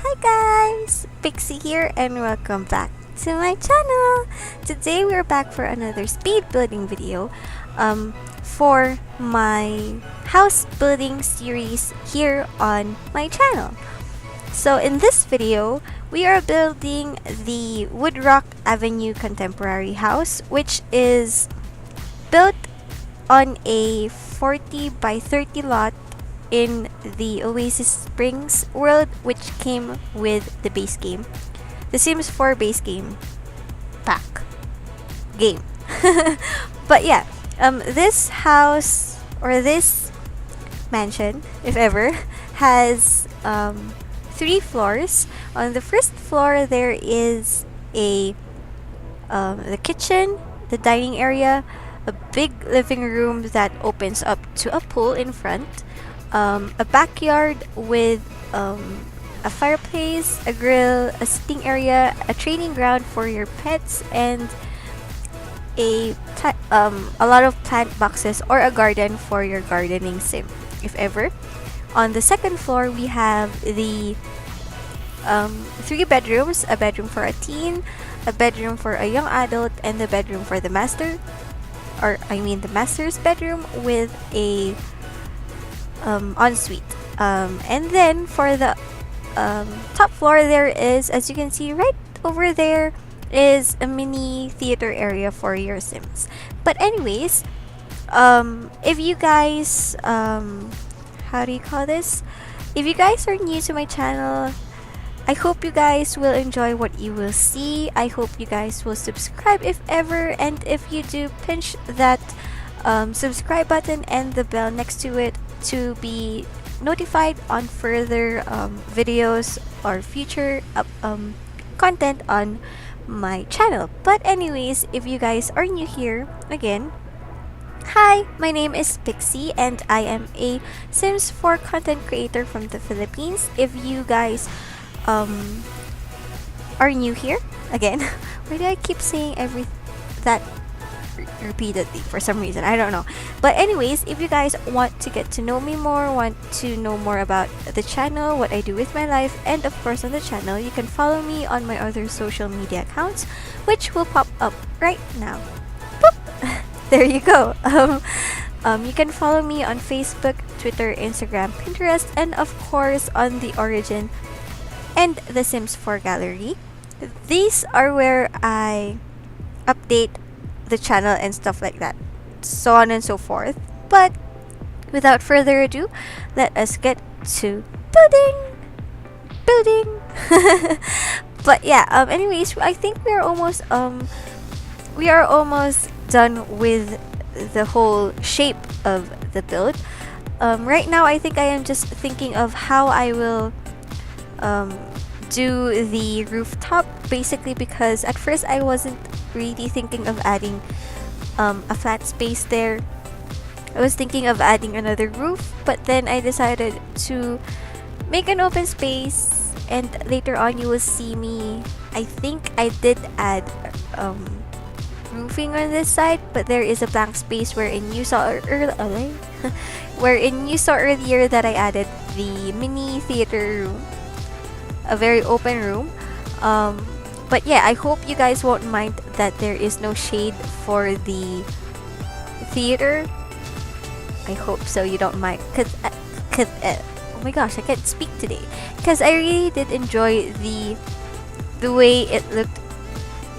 Hi guys! Pixie here and welcome back to my channel! Today we're back for another speed building video for my house building series here on my channel. So in this video, we are building the Woodrock Avenue Contemporary House, which is built on a 40 by 30 lot in the Oasis Springs world, which came with the base game, the Sims 4 base game pack game. But yeah, this house or this mansion, if ever, has 3 floors. On the first floor, there is the kitchen, the dining area, a big living room that opens up to a pool in front, a backyard with a fireplace, a grill, a sitting area, a training ground for your pets, and a lot of plant boxes or a garden for your gardening sim, if ever. On the second floor, we have the 3 bedrooms, a bedroom for a teen, a bedroom for a young adult, and the bedroom for the master, the master's bedroom with a ensuite. And then for the top floor, there is, as you can see right over there, is a mini theater area for your sims. But anyways, if you guys how do you call this? If you guys are new to my channel, I hope you guys will enjoy what you will see. I hope you guys will subscribe if ever, and if you do, pinch that subscribe button and the bell next to it to be notified on further videos or future content on my channel. But anyways, if you guys are new here, again, hi, my name is Pixie and I am a Sims 4 content creator from the Philippines. If you guys are new here, again, why do I keep saying that repeatedly for some reason? I don't know. But anyways, if you guys want to get to know me more, want to know more about the channel, what I do with my life, and of course on the channel, you can follow me on my other social media accounts, which will pop up right now. Boop! There you go. You can follow me on Facebook, Twitter, Instagram, Pinterest, and of course on the Origin and the Sims 4 gallery. These are where I update the channel and stuff like that, so on and so forth. But without further ado, let us get to building. But yeah, anyways, I think we are almost done with the whole shape of the build. Right now, I think I am just thinking of how I will do the rooftop, basically, because at first I wasn't really thinking of adding a flat space there. I was thinking of adding another roof, but then I decided to make an open space, and later on you will see me, I think I did add roofing on this side, but there is a blank space wherein you saw earlier that I added the mini theater room, a very open room. But yeah, I hope you guys won't mind that there is no shade for the theater. I hope so you don't mind, cause oh my gosh, I can't speak today, because I really did enjoy the way it looked,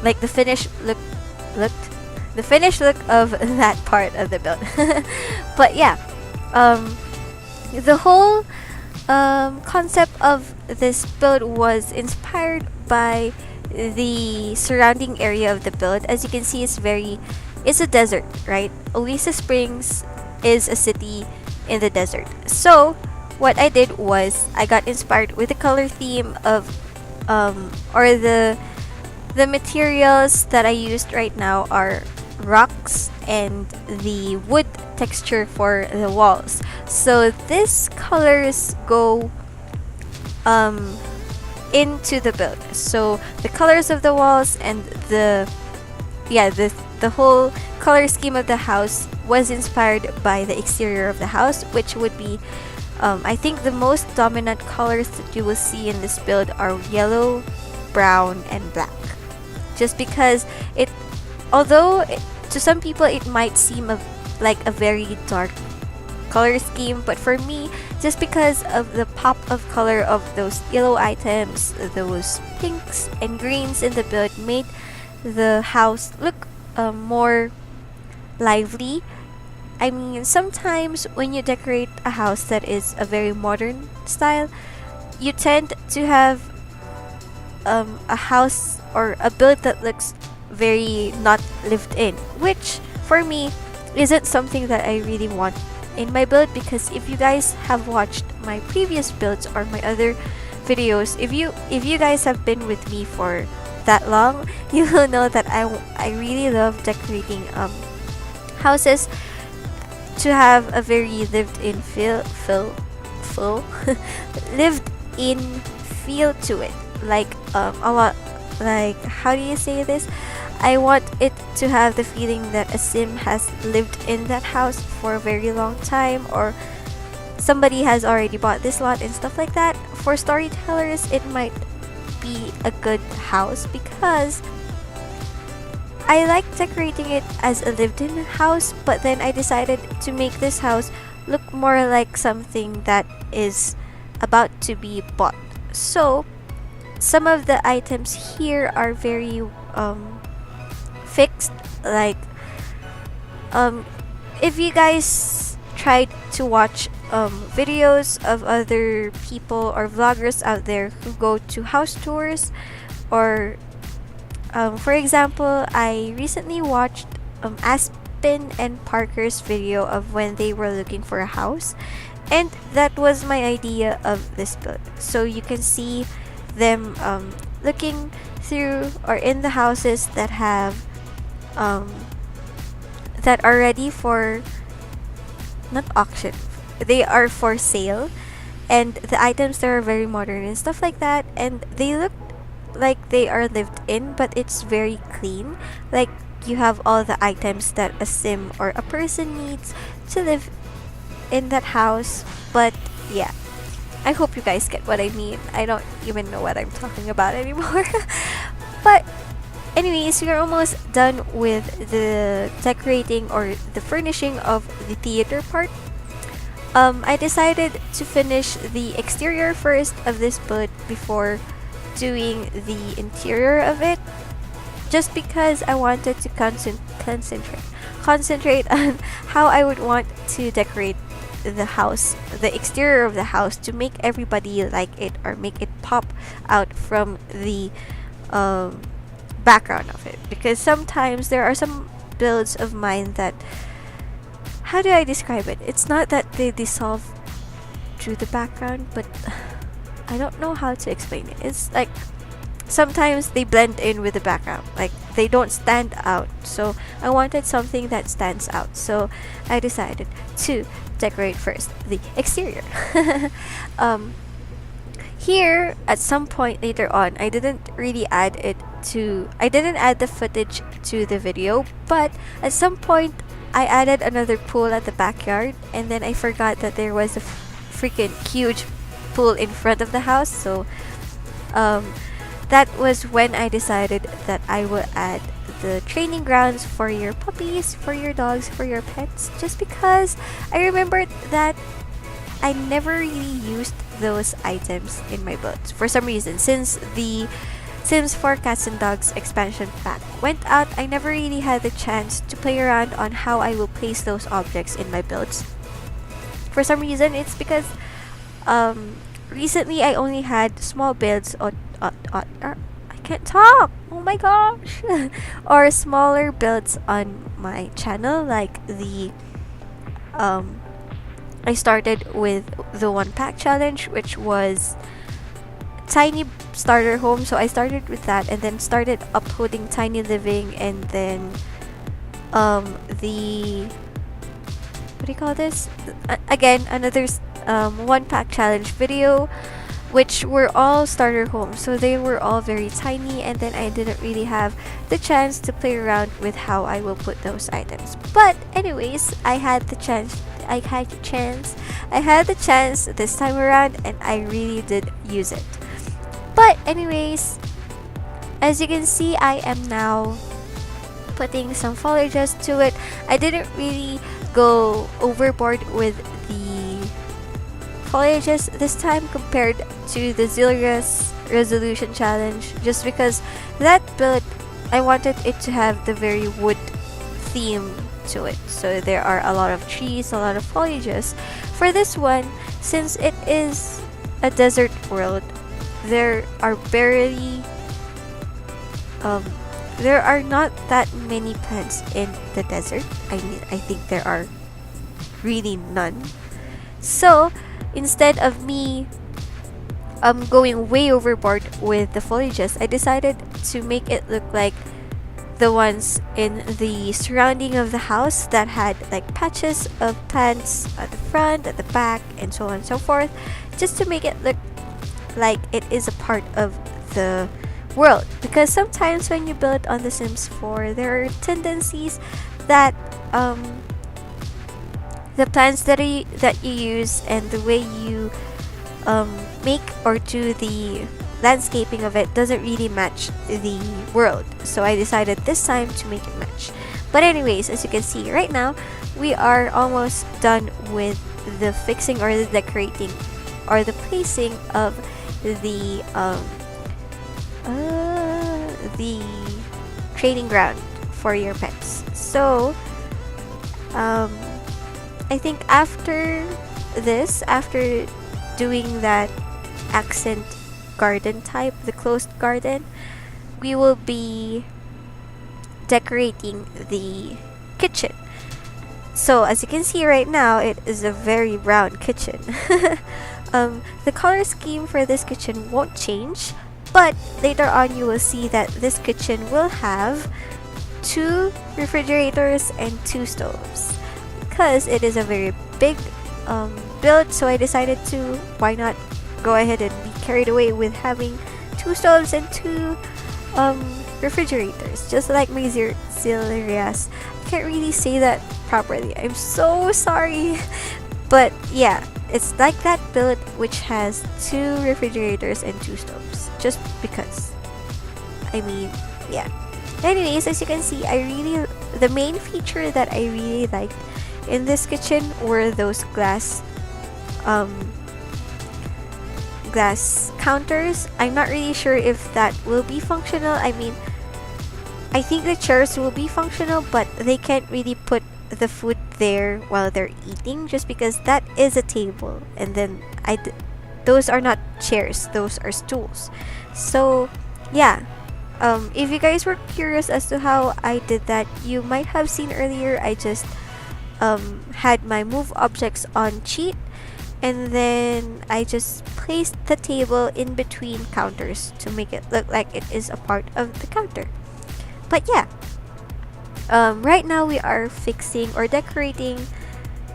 like the finished look of that part of the build. But yeah, the whole concept of this build was inspired by the surrounding area of the build. As you can see, it's a desert, right? Oasis Springs is a city in the desert. So what I did was I got inspired with the color theme of or the materials that I used right now are rocks and the wood texture for the walls. So these colors go into the build. So the colors of the walls and the whole color scheme of the house was inspired by the exterior of the house, which would be I think the most dominant colors that you will see in this build are yellow, brown, and black. Just because it, although to some people it might seem like a very dark color scheme, but for me, just because of the pop of color of those yellow items, those pinks and greens in the build made the house look more lively. I mean, sometimes when you decorate a house that is a very modern style, you tend to have a house or a build that looks very not lived in, which for me isn't something that I really want in my build. Because if you guys have watched my previous builds or my other videos, if you guys have been with me for that long, you will know that I really love decorating houses to have a very lived in feel lived in feel to it, like a lot, like, how do you say this, I want it to have the feeling that a sim has lived in that house for a very long time, or somebody has already bought this lot and stuff like that. For storytellers, it might be a good house because I like decorating it as a lived-in house, but then I decided to make this house look more like something that is about to be bought. So some of the items here are very fixed, like if you guys tried to watch videos of other people or vloggers out there who go to house tours, or for example, I recently watched Aspen and Parker's video of when they were looking for a house, and that was my idea of this build. So you can see them looking through or in the houses that have that are ready for, not auction, they are for sale, and the items there are very modern and stuff like that, and they look like they are lived in, but it's very clean. Like, you have all the items that a sim or a person needs to live in that house. But yeah, I hope you guys get what I mean. I don't even know what I'm talking about anymore. But anyways, we are almost done with the decorating or the furnishing of the theater part. I decided to finish the exterior first of this build before doing the interior of it, just because I wanted to concentrate on how I would want to decorate the house, the exterior of the house, to make everybody like it or make it pop out from the background of it. Because sometimes there are some builds of mine that, how do I describe it? It's not that they dissolve through the background, but I don't know how to explain it. It's like sometimes they blend in with the background, like they don't stand out. So I wanted something that stands out, so I decided to decorate first the exterior. Here at some point later on, I didn't add the footage to the video, but at some point I added another pool at the backyard, and then I forgot that there was a freaking huge pool in front of the house. So that was when I decided that I will add the training grounds for your puppies, for your dogs, for your pets, just because I remembered that I never really used those items in my builds for some reason. Since the Sims 4 Cats and Dogs expansion pack went out, I never really had the chance to play around on how I will place those objects in my builds. For some reason, it's because recently I only had small builds I can't talk, oh my gosh, or smaller builds on my channel, like the I started with the 1 pack challenge, which was tiny starter home. So I started with that and then started uploading tiny living, and then the, what do you call this, again, another 1 pack challenge video. which were all starter homes, so they were all very tiny, and then I didn't really have the chance to play around with how I will put those items. But anyways, I had the chance this time around, and I really did use it. But anyways, as you can see, I am now putting some foliages to it. I didn't really go overboard with the foliages this time compared to the Zilria's resolution challenge, just because that build, I wanted it to have the very wood theme to it. So there are a lot of trees, a lot of foliages. For this one, since it is a desert world, there are there are not that many plants in the desert. I mean, I think there are really none. So instead of me going way overboard with the foliages, I decided to make it look like the ones in the surrounding of the house that had like patches of plants at the front, at the back, and so on and so forth, just to make it look like it is a part of the world. Because sometimes when you build on The Sims 4, there are tendencies that the plants that you use and the way you make or do the landscaping of it doesn't really match the world. So I decided this time to make it match. But anyways, as you can see right now, we are almost done with the fixing or the decorating or the placing of the training ground for your pets. So I think after doing that accent garden type, the closed garden, we will be decorating the kitchen. So as you can see right now, it is a very brown kitchen. The color scheme for this kitchen won't change, but later on you will see that this kitchen will have 2 refrigerators and 2 stoves. Because it is a very big build, so I decided to, why not go ahead and be carried away with having 2 stoves and 2 refrigerators, just like my Zilrias. I can't really say that properly, I'm so sorry. But yeah, it's like that build which has 2 refrigerators and 2 stoves, just because. I mean, yeah. Anyways, as you can see, the main feature that I really liked in this kitchen were those glass counters. I'm not really sure if that will be functional. I mean, I think the chairs will be functional, but they can't really put the food there while they're eating, just because that is a table, and then those are not chairs, those are stools. So yeah, if you guys were curious as to how I did that, you might have seen earlier I just had my move objects on cheat, and then I just placed the table in between counters to make it look like it is a part of the counter. But yeah, right now we are fixing or decorating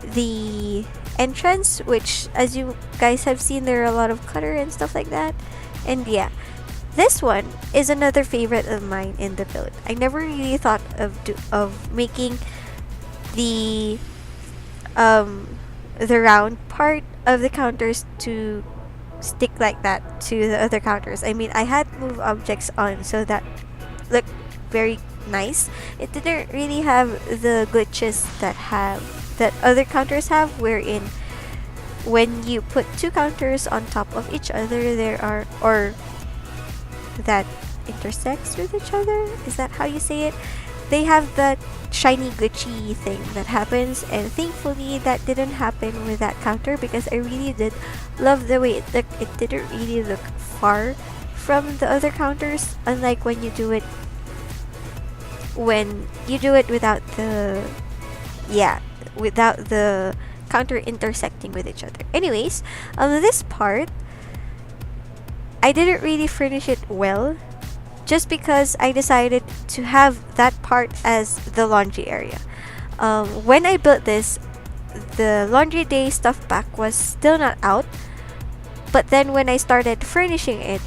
the entrance, which, as you guys have seen, there are a lot of clutter and stuff like that. And yeah, this one is another favorite of mine in the build. I never really thought of making the round part of the counters to stick like that to the other counters. I mean, I had move objects on, so that looked very nice. It didn't really have the glitches that other counters have, wherein when you put 2 counters on top of each other, or that intersects with each other, is that how you say it? They have that shiny glitchy thing that happens, and thankfully that didn't happen with that counter, because I really did love the way it looked. It didn't really look far from the other counters, unlike when you do it without the counter intersecting with each other. Anyways, this part I didn't really furnish it well, just because I decided to have that part as the laundry area. When I built this, the laundry day stuff pack was still not out, But then when I started furnishing it,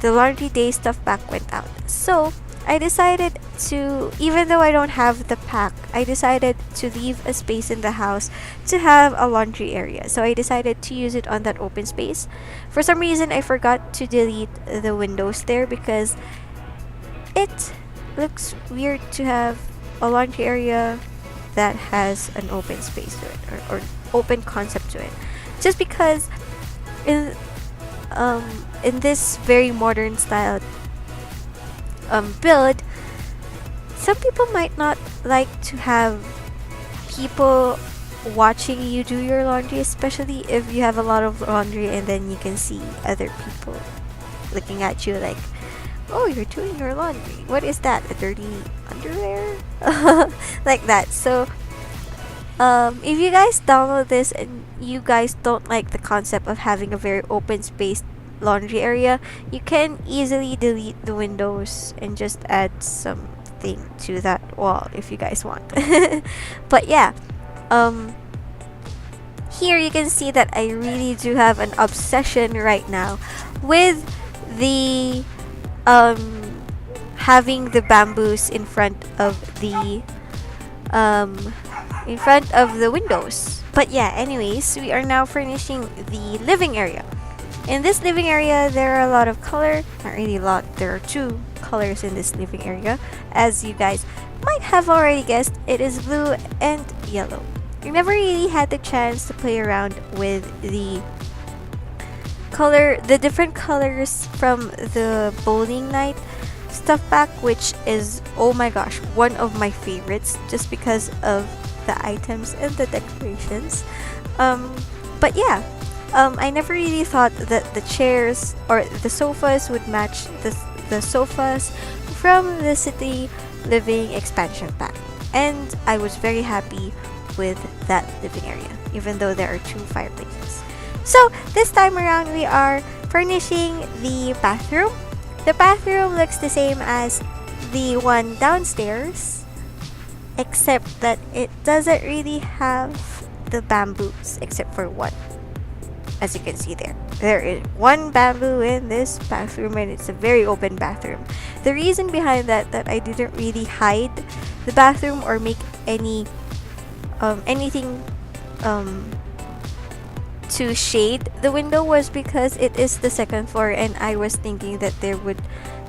the laundry day stuff pack went out. So I decided to, even though I don't have the pack, I decided to leave a space in the house to have a laundry area. So I decided to use it on that open space. For some reason, I forgot to delete the windows there because it looks weird to have a laundry area that has an open space to it, or open concept to it. Just because in in this very modern style build, some people might not like to have people watching you do your laundry, especially if you have a lot of laundry and then you can see other people looking at you like, oh, you're doing your laundry. What is that? A dirty underwear? Like that. So, if you guys download this and you guys don't like the concept of having a very open space laundry area, you can easily delete the windows and just add something to that wall if you guys want. But yeah, here you can see that I really do have an obsession right now with the having the bamboos in front of the windows. But yeah, anyways, we are now furnishing the living area. In this living area, there are a lot of color. Not really a lot. There are 2 colors in this living area. As you guys might have already guessed, it is blue and yellow. I never really had the chance to play around with the different colors from the bowling night stuff pack, which is, oh my gosh, one of my favorites just because of the items and the decorations. But yeah, I never really thought that the chairs or the sofas would match the sofas from the city living expansion pack, and I was very happy with that living area, even though there are 2 fireplaces. So this time around, we are furnishing the bathroom. The bathroom looks the same as the one downstairs, except that it doesn't really have the bamboos except for one. As you can see there is one bamboo in this bathroom, and it's a very open bathroom. The reason behind that I didn't really hide the bathroom or make anything to shade the window was because it is the 2nd floor, and I was thinking that there would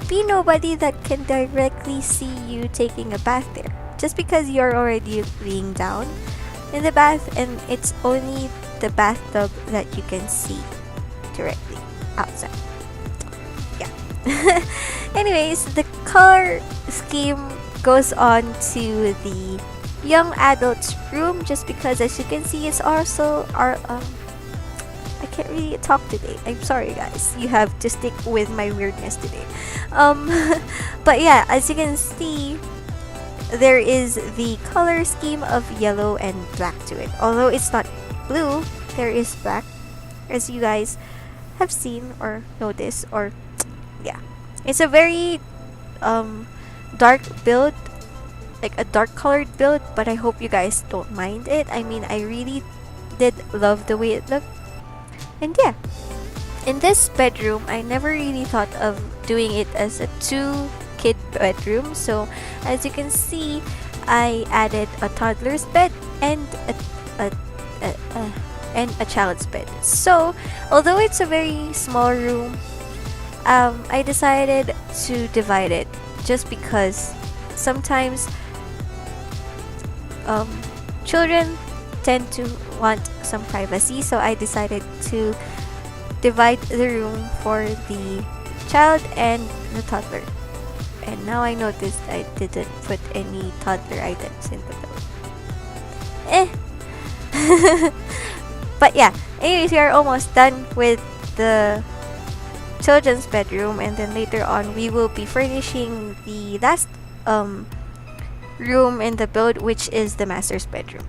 be nobody that can directly see you taking a bath there, just because you're already laying down in the bath and it's only the bathtub that you can see directly outside. Yeah. Anyways, the color scheme goes on to the young adults room, just because as you can see, it's also our I can't really talk today. I'm sorry guys. You have to stick with my weirdness today. But yeah, as you can see, there is the color scheme of yellow and black to it. Although it's not blue, there is black, as you guys have seen or noticed, or yeah. It's a very dark build, like a dark colored build, but I hope you guys don't mind it. I mean, I really did love the way it looked. And yeah, in this bedroom, I never really thought of doing it as a 2-kid bedroom. So as you can see, I added a toddler's bed and a child's bed. So although it's a very small room, I decided to divide it just because sometimes children tend to want some privacy, so I decided to divide the room for the child and the toddler. And now I noticed I didn't put any toddler items in the build. But yeah, anyways, we are almost done with the children's bedroom, and then later on we will be furnishing the last room in the build, which is the master's bedroom.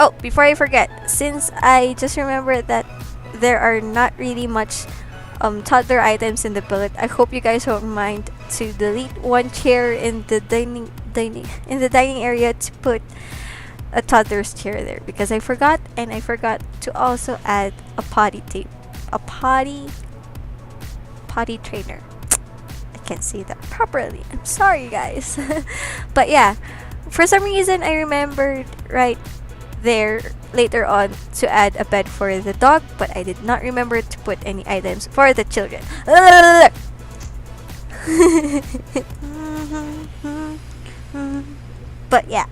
Oh, before I forget, since I just remembered that there are not really much toddler items in the build, I hope you guys don't mind to delete one chair in the dining area to put a toddler's chair there, because I forgot, and I forgot to also add a potty tape potty trainer. I can't say that properly. I'm sorry, guys. But yeah, for some reason I remembered right there later on to add a bed for the dog, but I did not remember to put any items for the children. But yeah,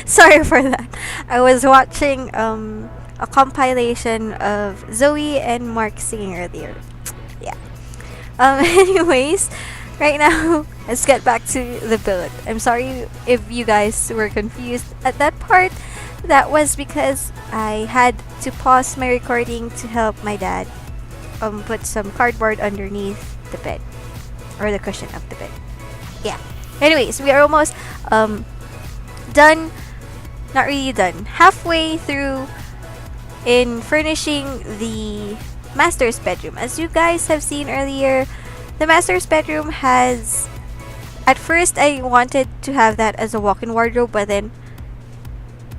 sorry for that. I was watching a compilation of Zoe and Mark singing earlier. Yeah. Anyways, right now, let's get back to the billet. I'm sorry if you guys were confused at that part. That was because I had to pause my recording to help my dad put some cardboard underneath the bed or the cushion of the bed. Yeah. Anyways, we are almost done. Not really done. Halfway through in furnishing the master's bedroom. As you guys have seen earlier, the master's bedroom has... At first, I wanted to have that as a walk-in wardrobe, but then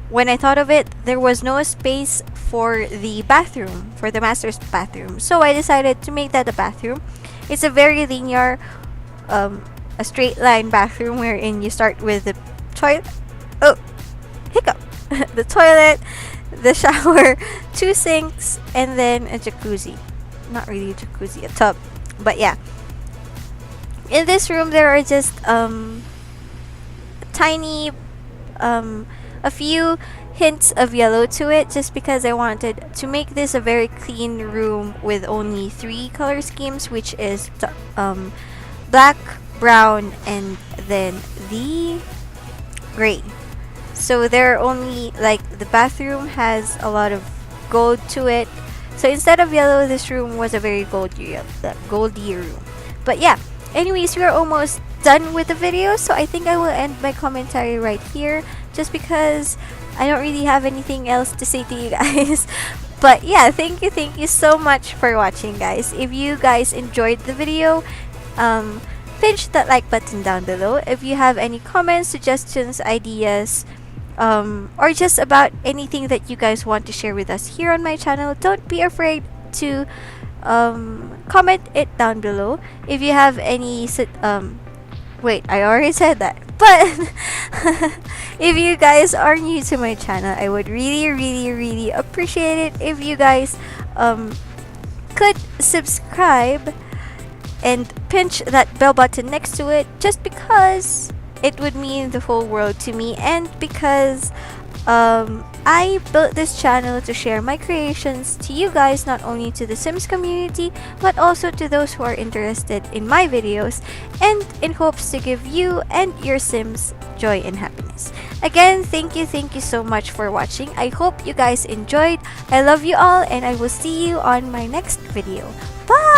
when I thought of it, there was no space for the bathroom, for the master's bathroom. So I decided to make that a bathroom. It's a very linear, a straight line bathroom wherein you start with the toilet. Oh, hiccup! The toilet, the shower, 2 sinks, and then a jacuzzi. Not really a jacuzzi, a tub. But yeah. In this room, there are just tiny, a few hints of yellow to it, just because I wanted to make this a very clean room with only 3 color schemes, which is black, brown, and then the gray. So there are only, like, the bathroom has a lot of gold to it. So instead of yellow, this room was a very goldy room. But yeah, anyways, we are almost done with the video, so I think I will end my commentary right here, just because I don't really have anything else to say to you guys. But yeah, thank you so much for watching, guys. If you guys enjoyed the video, pinch that like button down below. If you have any comments, suggestions, ideas, or just about anything that you guys want to share with us here on my channel, don't be afraid to comment it down below. If you have any wait, I already said that. But if you guys are new to my channel, I would really appreciate it if you guys could subscribe and pinch that bell button next to it, just because it would mean the whole world to me, and because I built this channel to share my creations to you guys, not only to the Sims community, but also to those who are interested in my videos, and in hopes to give you and your Sims joy and happiness. Again, thank you so much for watching. I hope you guys enjoyed. I love you all, and I will see you on my next video. Bye!